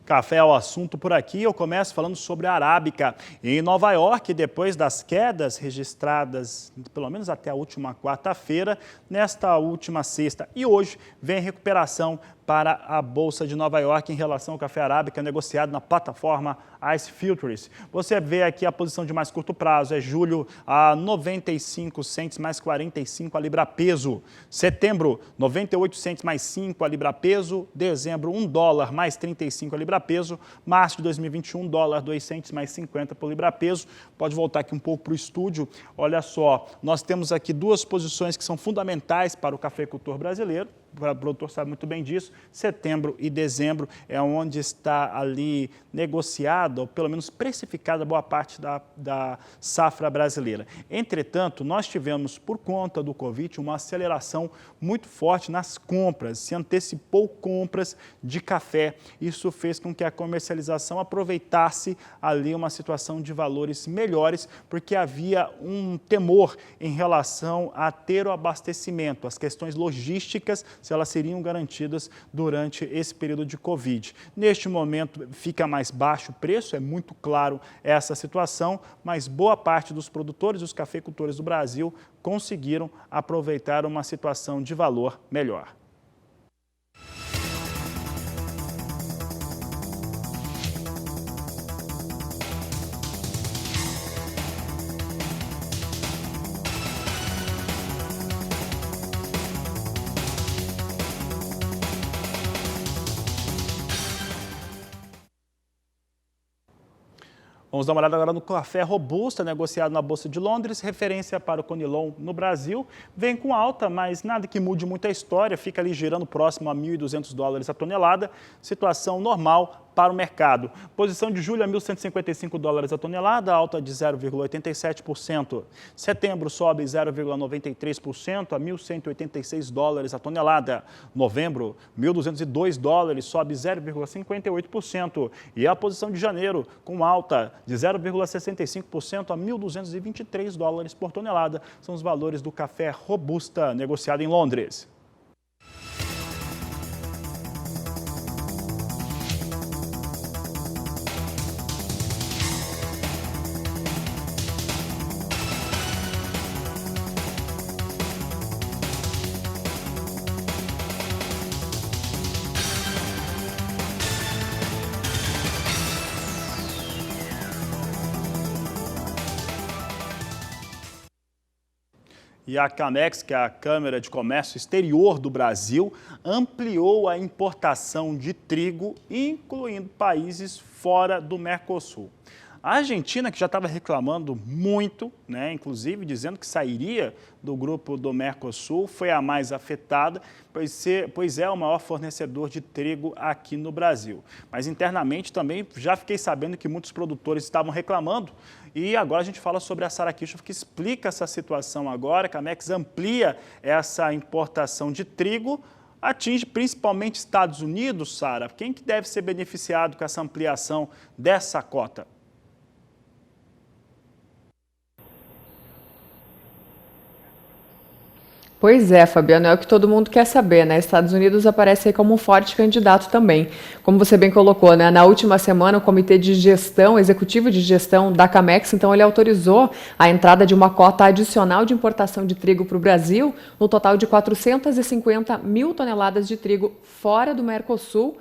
Café é o assunto por aqui. Eu começo falando sobre a arábica. Em Nova York, depois das quedas registradas, pelo menos até a última quarta-feira, nesta última sexta e hoje, vem recuperação para a Bolsa de Nova York em relação ao café arábica negociado na plataforma Ice Futures. Você vê aqui a posição de mais curto prazo, é julho a 95 cents mais 45 a libra peso. Setembro, 98 cents mais 5 a libra peso. Dezembro, $1 mais 35 a libra peso. Março de 2021, $, 2 cents mais 50 por libra peso. Pode voltar aqui um pouco para o estúdio. Olha só, nós temos aqui 2 posições que são fundamentais para o cafeicultor brasileiro. O produtor sabe muito bem disso. Setembro e dezembro é onde está ali negociada, ou pelo menos precificada, boa parte da safra brasileira. Entretanto, nós tivemos, por conta do Covid, uma aceleração muito forte nas compras, se antecipou compras de café. Isso fez com que a comercialização aproveitasse ali uma situação de valores melhores, porque havia um temor em relação a ter o abastecimento, as questões logísticas, se elas seriam garantidas durante esse período de Covid. Neste momento fica mais baixo o preço, é muito claro essa situação, mas boa parte dos produtores e dos cafeicultores do Brasil conseguiram aproveitar uma situação de valor melhor. Vamos dar uma olhada agora no café robusta, negociado na Bolsa de Londres, referência para o Conilon no Brasil. Vem com alta, mas nada que mude muito a história, fica ali girando próximo a $1.200 a tonelada, situação normal para o mercado. Posição de julho a $1.155 a tonelada, alta de 0,87%. Setembro sobe 0,93% a $1.186 a tonelada. Novembro, $1.202, sobe 0,58%. E a posição de janeiro, com alta de 0,65% a $1.223 por tonelada. São os valores do café Robusta, negociado em Londres. E a Camex, que é a Câmara de Comércio Exterior do Brasil, ampliou a importação de trigo, incluindo países fora do Mercosul. A Argentina, que já estava reclamando muito, inclusive dizendo que sairia do grupo do Mercosul, foi a mais afetada, pois é o maior fornecedor de trigo aqui no Brasil. Mas internamente também já fiquei sabendo que muitos produtores estavam reclamando. E agora a gente fala sobre a Sara Kirchhoff, que explica essa situação agora. A Camex amplia essa importação de trigo, atinge principalmente Estados Unidos, Sara. Quem que deve ser beneficiado com essa ampliação dessa cota? Pois é, Fabiano, é o que todo mundo quer saber, né? Estados Unidos aparece aí como um forte candidato também. Como você bem colocou, né? Na última semana, o Comitê de Gestão, Executivo de Gestão da Camex, então ele autorizou a entrada de uma cota adicional de importação de trigo para o Brasil, no total de 450 mil toneladas de trigo fora do Mercosul,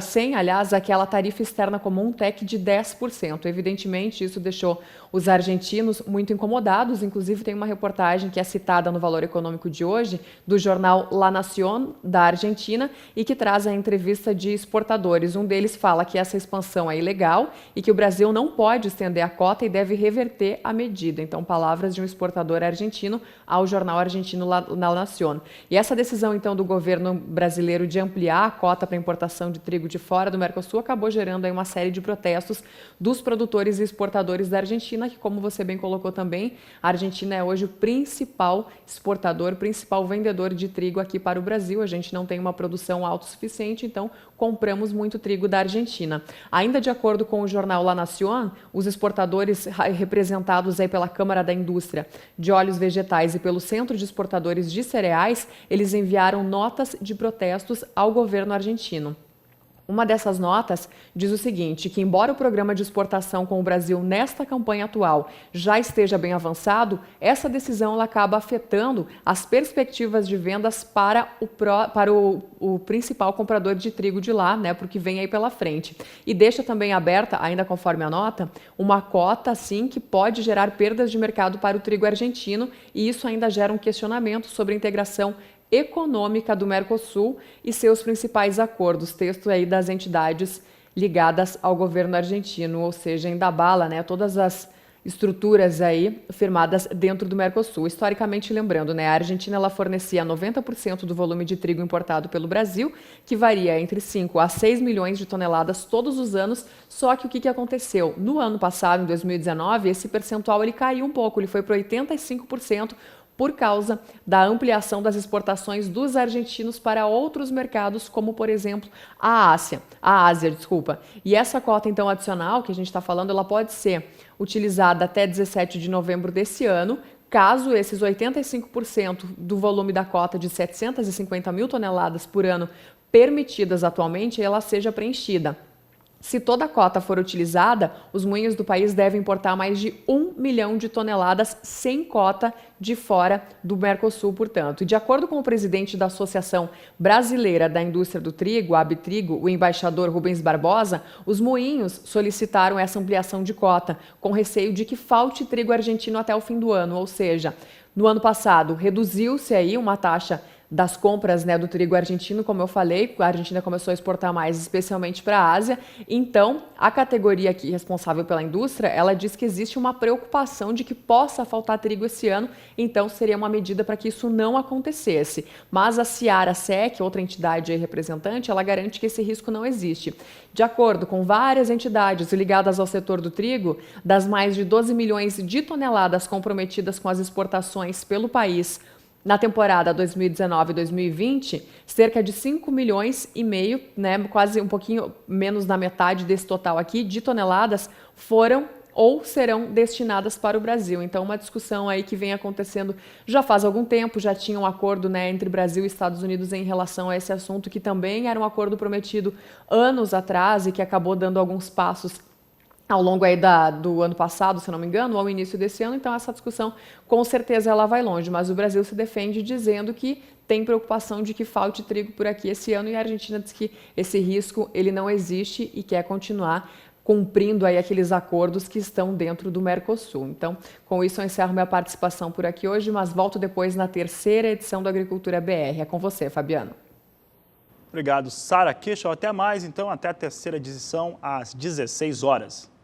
sem, aliás, aquela tarifa externa comum TEC de 10%. Evidentemente, isso deixou os argentinos muito incomodados. Inclusive, tem uma reportagem que é citada no Valor Econômico de hoje, do jornal La Nación, da Argentina, e que traz a entrevista de exportadores. Um deles fala que essa expansão é ilegal e que o Brasil não pode estender a cota e deve reverter a medida. Então, palavras de um exportador argentino ao jornal argentino La Nación. E essa decisão, então, do governo brasileiro de ampliar a cota para importação de trigo de fora do Mercosul acabou gerando aí uma série de protestos dos produtores e exportadores da Argentina, que, como você bem colocou também, a Argentina é hoje o principal exportador, principal vendedor de trigo aqui para o Brasil. A gente não tem uma produção autossuficiente, então compramos muito trigo da Argentina. Ainda de acordo com o jornal La Nación, os exportadores representados aí pela Câmara da Indústria de Óleos Vegetais e pelo Centro de Exportadores de Cereais, eles enviaram notas de protestos ao governo argentino. Uma dessas notas diz o seguinte, que embora o programa de exportação com o Brasil nesta campanha atual já esteja bem avançado, essa decisão ela acaba afetando as perspectivas de vendas para o principal comprador de trigo de lá, porque vem aí pela frente. E deixa também aberta, ainda conforme a nota, uma cota, assim, que pode gerar perdas de mercado para o trigo argentino, e isso ainda gera um questionamento sobre a integração econômica do Mercosul e seus principais acordos, texto aí das entidades ligadas ao governo argentino, ou seja, ainda abala, todas as estruturas aí firmadas dentro do Mercosul. Historicamente, lembrando, a Argentina ela fornecia 90% do volume de trigo importado pelo Brasil, que varia entre 5 a 6 milhões de toneladas todos os anos, só que o que aconteceu? No ano passado, em 2019, esse percentual ele caiu um pouco, ele foi para 85%, por causa da ampliação das exportações dos argentinos para outros mercados, como, por exemplo, a Ásia. E essa cota, então, adicional que a gente está falando, ela pode ser utilizada até 17 de novembro desse ano, caso esses 85% do volume da cota de 750 mil toneladas por ano permitidas atualmente, ela seja preenchida. Se toda a cota for utilizada, os moinhos do país devem importar mais de 1 milhão de toneladas sem cota de fora do Mercosul, portanto. E de acordo com o presidente da Associação Brasileira da Indústria do Trigo, a Abitrigo, o embaixador Rubens Barbosa, os moinhos solicitaram essa ampliação de cota, com receio de que falte trigo argentino até o fim do ano, ou seja, no ano passado reduziu-se aí uma taxa das compras, né, do trigo argentino, como eu falei, a Argentina começou a exportar mais, especialmente para a Ásia. Então, a categoria aqui responsável pela indústria, ela diz que existe uma preocupação de que possa faltar trigo esse ano, então seria uma medida para que isso não acontecesse. Mas a Seara SEC, outra entidade aí representante, ela garante que esse risco não existe. De acordo com várias entidades ligadas ao setor do trigo, das mais de 12 milhões de toneladas comprometidas com as exportações pelo país na temporada 2019-2020, cerca de 5,5 milhões, né, quase um pouquinho menos da metade desse total aqui, de toneladas, foram ou serão destinadas para o Brasil. Então, uma discussão aí que vem acontecendo já faz algum tempo, já tinha um acordo, né, entre Brasil e Estados Unidos em relação a esse assunto, que também era um acordo prometido anos atrás e que acabou dando alguns passos ao longo aí do ano passado, se não me engano, ou ao início desse ano. Então essa discussão com certeza ela vai longe, mas o Brasil se defende dizendo que tem preocupação de que falte trigo por aqui esse ano, e a Argentina diz que esse risco ele não existe e quer continuar cumprindo aí aqueles acordos que estão dentro do Mercosul. Então, com isso eu encerro minha participação por aqui hoje, mas volto depois na terceira edição do Agricultura BR. É com você, Fabiano. Obrigado, Sara Kichel. Até mais, então, até a terceira edição às 16 horas.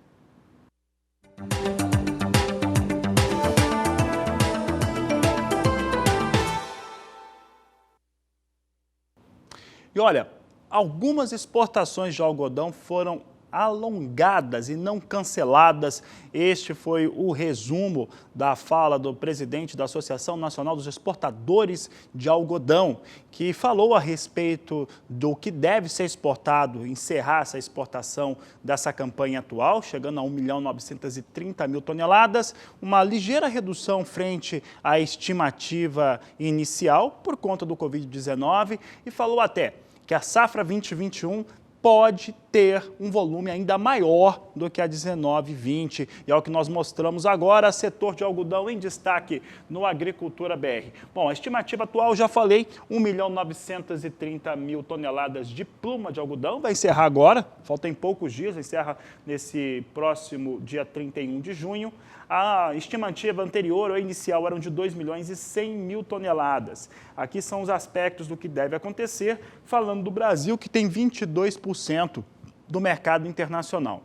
E olha, algumas exportações de algodão foram alongadas e não canceladas. Este foi o resumo da fala do presidente da Associação Nacional dos Exportadores de Algodão, que falou a respeito do que deve ser exportado, encerrar essa exportação dessa campanha atual, chegando a 1.930.000 toneladas, uma ligeira redução frente à estimativa inicial por conta do Covid-19, e falou até que a safra 2021 pode ter um volume ainda maior do que a 19-20. E é o que nós mostramos agora, setor de algodão em destaque no Agricultura BR. Bom, a estimativa atual, já falei, 1.930.000 toneladas de pluma de algodão. Vai encerrar agora, faltam poucos dias, encerra nesse próximo dia 31 de junho. A estimativa anterior ou inicial eram de 2.100.000 toneladas. Aqui são os aspectos do que deve acontecer, falando do Brasil, que tem 22% do mercado internacional.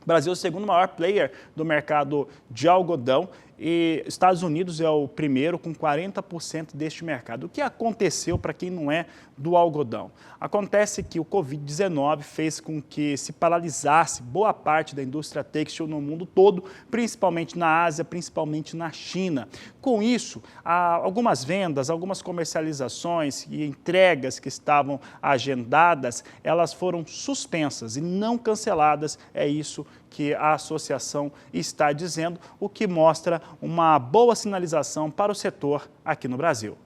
O Brasil é o segundo maior player do mercado de algodão e Estados Unidos é o primeiro com 40% deste mercado. O que aconteceu para quem não é do algodão? Acontece que o Covid-19 fez com que se paralisasse boa parte da indústria têxtil no mundo todo, principalmente na Ásia, principalmente na China. Com isso, algumas vendas, algumas comercializações e entregas que estavam agendadas, elas foram suspensas e não canceladas. É isso que a associação está dizendo, o que mostra uma boa sinalização para o setor aqui no Brasil.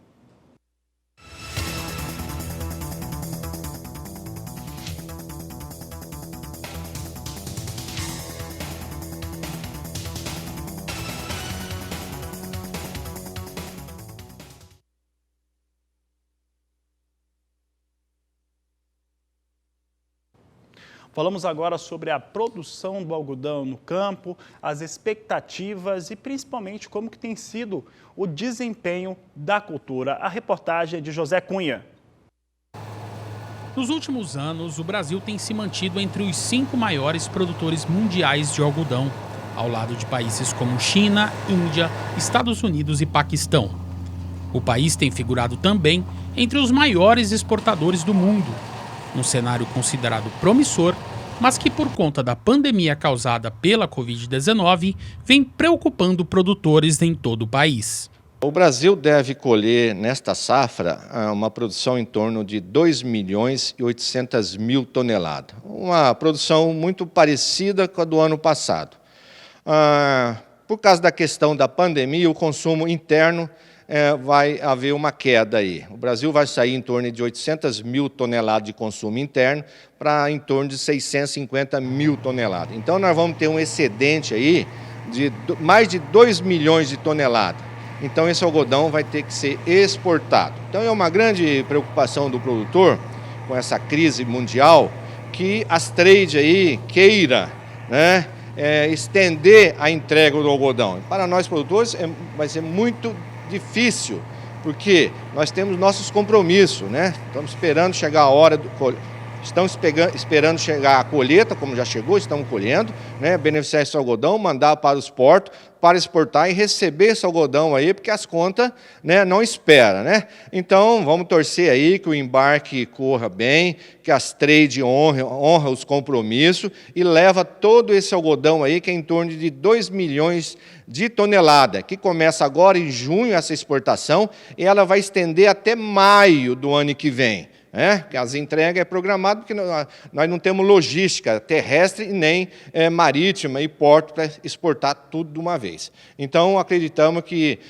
Falamos agora sobre a produção do algodão no campo, as expectativas e principalmente como que tem sido o desempenho da cultura. A reportagem é de José Cunha. Nos últimos anos, o Brasil tem se mantido entre os 5 maiores produtores mundiais de algodão, ao lado de países como China, Índia, Estados Unidos e Paquistão. O país tem figurado também entre os maiores exportadores do mundo, um cenário considerado promissor, mas que por conta da pandemia causada pela Covid-19 vem preocupando produtores em todo o país. O Brasil deve colher nesta safra uma produção em torno de 2.800.000 toneladas, uma produção muito parecida com a do ano passado. Por causa da questão da pandemia, o consumo interno vai haver uma queda aí. O Brasil vai sair em torno de 800.000 toneladas de consumo interno para em torno de 650.000 toneladas. Então nós vamos ter um excedente aí de mais de 2 milhões de toneladas. Então esse algodão vai ter que ser exportado. Então é uma grande preocupação do produtor com essa crise mundial que as trade aí queira, né, estender a entrega do algodão. Para nós produtores vai ser muito difícil, porque nós temos nossos compromissos, né? Estamos esperando chegar a hora do Estamos esperando chegar a colheita, como já chegou, estamos colhendo, né? Beneficiar esse algodão, mandar para os portos para exportar e receber esse algodão aí, porque as contas, né, não esperam, né? Então, vamos torcer aí que o embarque corra bem, que as trade honra os compromissos e leva todo esse algodão aí, que é em torno de 2 milhões de toneladas, que começa agora em junho essa exportação e ela vai estender até maio do ano que vem. Que as entregas é programado porque nós não temos logística terrestre e nem marítima e porto para exportar tudo de uma vez. Então, acreditamos que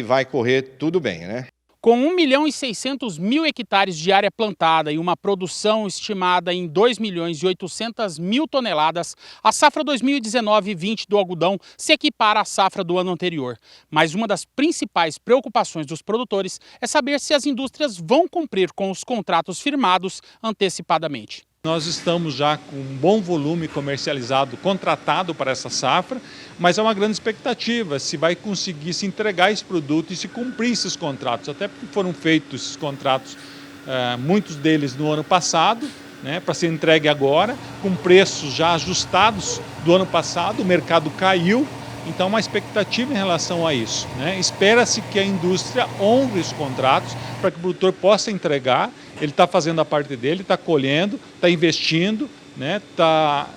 vai correr tudo bem, né? Com 1.600.000 hectares de área plantada e uma produção estimada em 2.800.000 toneladas, a safra 2019-20 do algodão se equipara à safra do ano anterior. Mas uma das principais preocupações dos produtores é saber se as indústrias vão cumprir com os contratos firmados antecipadamente. Nós estamos já com um bom volume comercializado, contratado para essa safra, mas é uma grande expectativa se vai conseguir se entregar esse produto e se cumprir esses contratos, até porque foram feitos esses contratos, muitos deles no ano passado, né, para ser entregue agora, com preços já ajustados do ano passado, o mercado caiu, então uma expectativa em relação a isso, né? Espera-se que a indústria honre os contratos para que o produtor possa entregar. Ele está fazendo a parte dele, está colhendo, está investindo, né? Está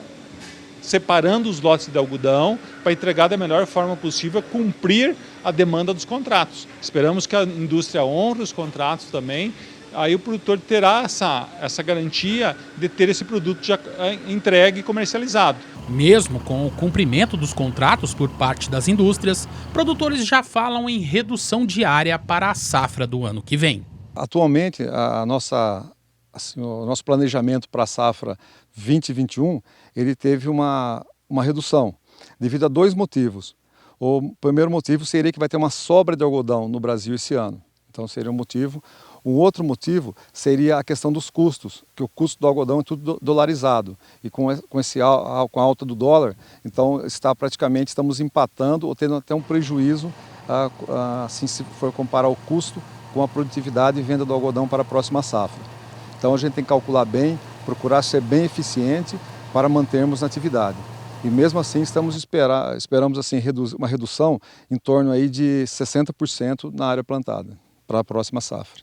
separando os lotes de algodão para entregar da melhor forma possível, cumprir a demanda dos contratos. Esperamos que a indústria honre os contratos também, aí o produtor terá essa garantia de ter esse produto já entregue e comercializado. Mesmo com o cumprimento dos contratos por parte das indústrias, produtores já falam em redução diária para a safra do ano que vem. Atualmente, o nosso planejamento para a safra 2021, ele teve uma redução, devido a 2 motivos. O primeiro motivo seria que vai ter uma sobra de algodão no Brasil esse ano, então seria um motivo. Um outro motivo seria a questão dos custos, que o custo do algodão é tudo dolarizado. E com a alta do dólar, então estamos empatando ou tendo até um prejuízo, assim, se for comparar o custo com a produtividade e venda do algodão para a próxima safra. Então a gente tem que calcular bem, procurar ser bem eficiente para mantermos na atividade. E mesmo assim esperamos assim, uma redução em torno aí de 60% na área plantada para a próxima safra.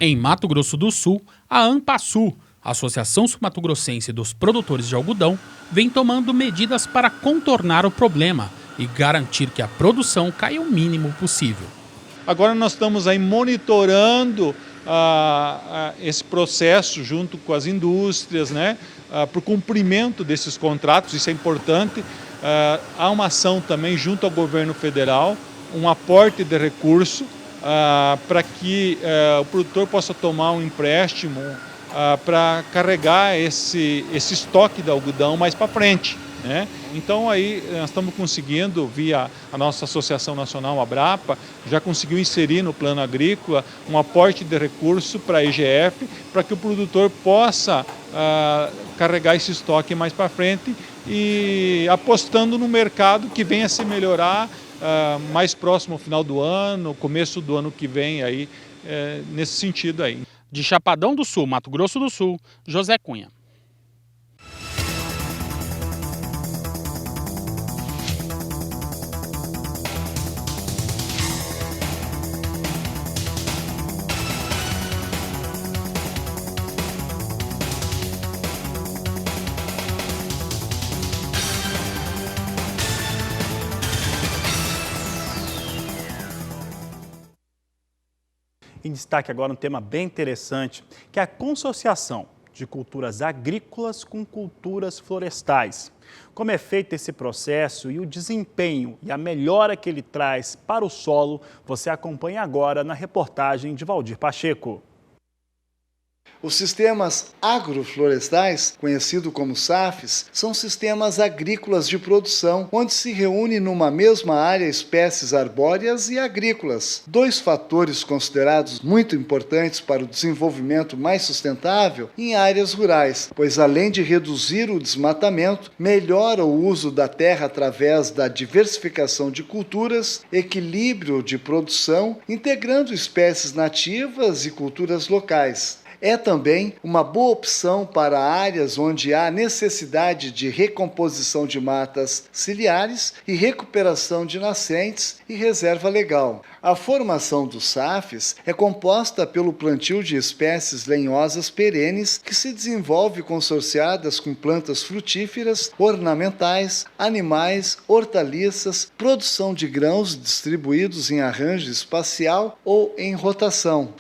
Em Mato Grosso do Sul, a ANPASUL, Associação Sul-Mato-Grossense dos Produtores de Algodão, vem tomando medidas para contornar o problema e garantir que a produção caia o mínimo possível. Agora nós estamos aí monitorando esse processo junto com as indústrias, né, para o cumprimento desses contratos, isso é importante. Há uma ação também junto ao governo federal, um aporte de recurso para que o produtor possa tomar um empréstimo para carregar esse estoque de algodão mais para frente, né? Então aí nós estamos conseguindo, via a nossa Associação Nacional Abrapa, já conseguiu inserir no plano agrícola um aporte de recurso para a EGF, para que o produtor possa carregar esse estoque mais para frente e apostando no mercado que venha a se melhorar mais próximo ao final do ano, começo do ano que vem, aí, nesse sentido aí. De Chapadão do Sul, Mato Grosso do Sul, José Cunha. Em destaque agora um tema bem interessante, que é a consociação de culturas agrícolas com culturas florestais. Como é feito esse processo e o desempenho e a melhora que ele traz para o solo, você acompanha agora na reportagem de Valdir Pacheco. Os sistemas agroflorestais, conhecidos como SAFs, são sistemas agrícolas de produção, onde se reúne numa mesma área espécies arbóreas e agrícolas. Dois fatores considerados muito importantes para o desenvolvimento mais sustentável em áreas rurais, pois além de reduzir o desmatamento, melhora o uso da terra através da diversificação de culturas, equilíbrio de produção, integrando espécies nativas e culturas locais. É também uma boa opção para áreas onde há necessidade de recomposição de matas ciliares e recuperação de nascentes e reserva legal. A formação dos SAFs é composta pelo plantio de espécies lenhosas perenes que se desenvolve consorciadas com plantas frutíferas, ornamentais, animais, hortaliças, produção de grãos distribuídos em arranjo espacial ou em rotação.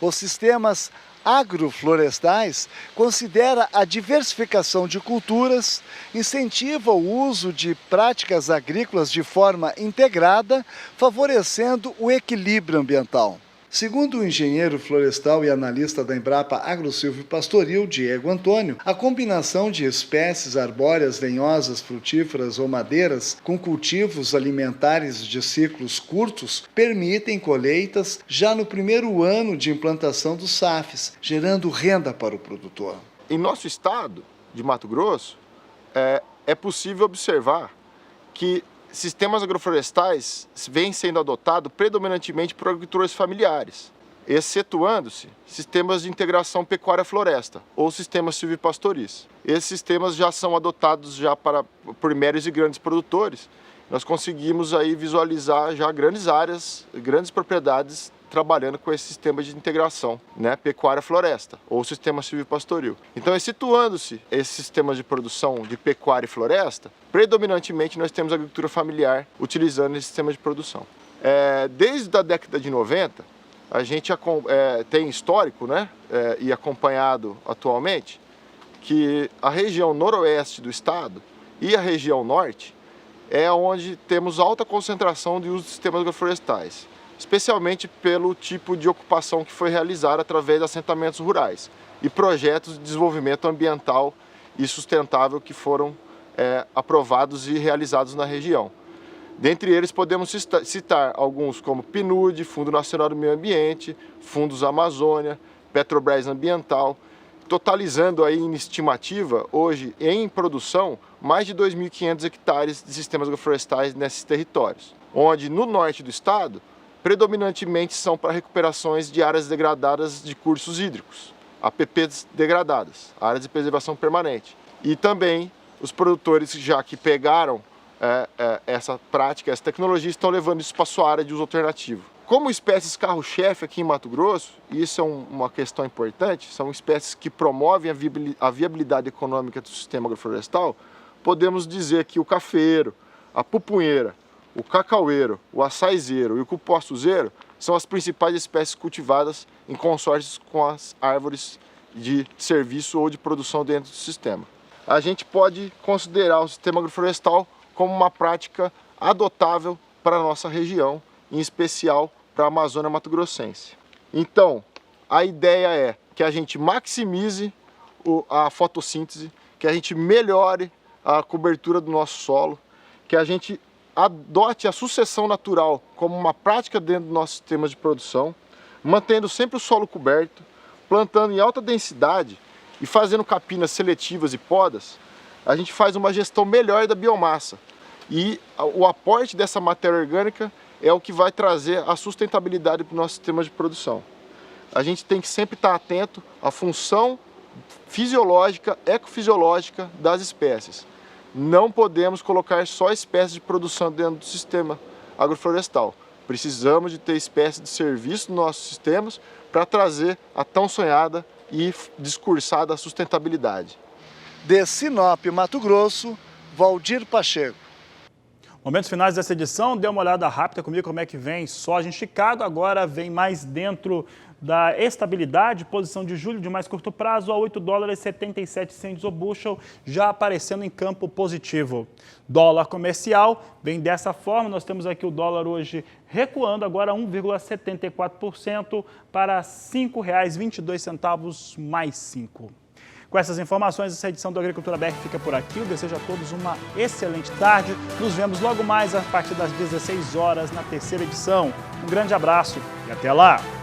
Os sistemas agroflorestais considera a diversificação de culturas, incentiva o uso de práticas agrícolas de forma integrada, favorecendo o equilíbrio ambiental. Segundo o engenheiro florestal e analista da Embrapa Agrosilvopastoril, Diego Antônio, a combinação de espécies arbóreas, lenhosas, frutíferas ou madeiras com cultivos alimentares de ciclos curtos permitem colheitas já no primeiro ano de implantação dos SAFs, gerando renda para o produtor. Em nosso estado de Mato Grosso, é possível observar que sistemas agroflorestais vêm sendo adotados predominantemente por agricultores familiares, excetuando-se sistemas de integração pecuária-floresta ou sistemas silvipastoris. Esses sistemas já são adotados por médios e grandes produtores. Nós conseguimos aí visualizar já grandes áreas, grandes propriedades trabalhando com esse sistema de integração, né, pecuária-floresta ou sistema silvipastoril. Então, situando-se esse sistema de produção de pecuária e floresta, predominantemente nós temos agricultura familiar utilizando esse sistema de produção. Desde a década de 90, a gente tem histórico, né, e acompanhado atualmente, que a região noroeste do estado e a região norte é onde temos alta concentração de uso de sistemas agroflorestais, especialmente pelo tipo de ocupação que foi realizada através de assentamentos rurais e projetos de desenvolvimento ambiental e sustentável que foram aprovados e realizados na região. Dentre eles podemos citar alguns como PNUD, Fundo Nacional do Meio Ambiente, Fundos Amazônia, Petrobras Ambiental, totalizando aí em estimativa, hoje em produção, mais de 2.500 hectares de sistemas agroflorestais nesses territórios, onde no norte do estado, predominantemente são para recuperações de áreas degradadas de cursos hídricos, APPs degradadas, áreas de preservação permanente. E também os produtores já que pegaram essa prática, essa tecnologia, estão levando isso para a sua área de uso alternativo. Como espécies carro-chefe aqui em Mato Grosso, e isso é uma questão importante, são espécies que promovem a viabilidade econômica do sistema agroflorestal, podemos dizer que o cafeiro, a pupunheira, o cacaueiro, o açaizeiro e o cupuaçuzeiro são as principais espécies cultivadas em consórcios com as árvores de serviço ou de produção dentro do sistema. A gente pode considerar o sistema agroflorestal como uma prática adotável para a nossa região, em especial para a Amazônia mato-grossense. Então, a ideia é que a gente maximize a fotossíntese, que a gente melhore a cobertura do nosso solo, que a gente adote a sucessão natural como uma prática dentro do nosso sistema de produção, mantendo sempre o solo coberto, plantando em alta densidade e fazendo capinas seletivas e podas, a gente faz uma gestão melhor da biomassa. E o aporte dessa matéria orgânica é o que vai trazer a sustentabilidade para o nosso sistema de produção. A gente tem que sempre estar atento à função fisiológica, ecofisiológica das espécies. Não podemos colocar só espécies de produção dentro do sistema agroflorestal. Precisamos de ter espécies de serviço nos nossos sistemas para trazer a tão sonhada e discursada sustentabilidade. De Sinop, Mato Grosso, Valdir Pacheco. Momentos finais dessa edição, dê uma olhada rápida comigo como é que vem soja em Chicago, agora vem mais dentro da estabilidade, posição de julho de mais curto prazo a $8,77 o bushel, já aparecendo em campo positivo. Dólar comercial vem dessa forma, nós temos aqui o dólar hoje recuando agora 1,74% para R$ 5,22 mais 5. Com essas informações, essa edição do Agricultura BR fica por aqui. Eu desejo a todos uma excelente tarde. Nos vemos logo mais a partir das 16 horas na terceira edição. Um grande abraço e até lá!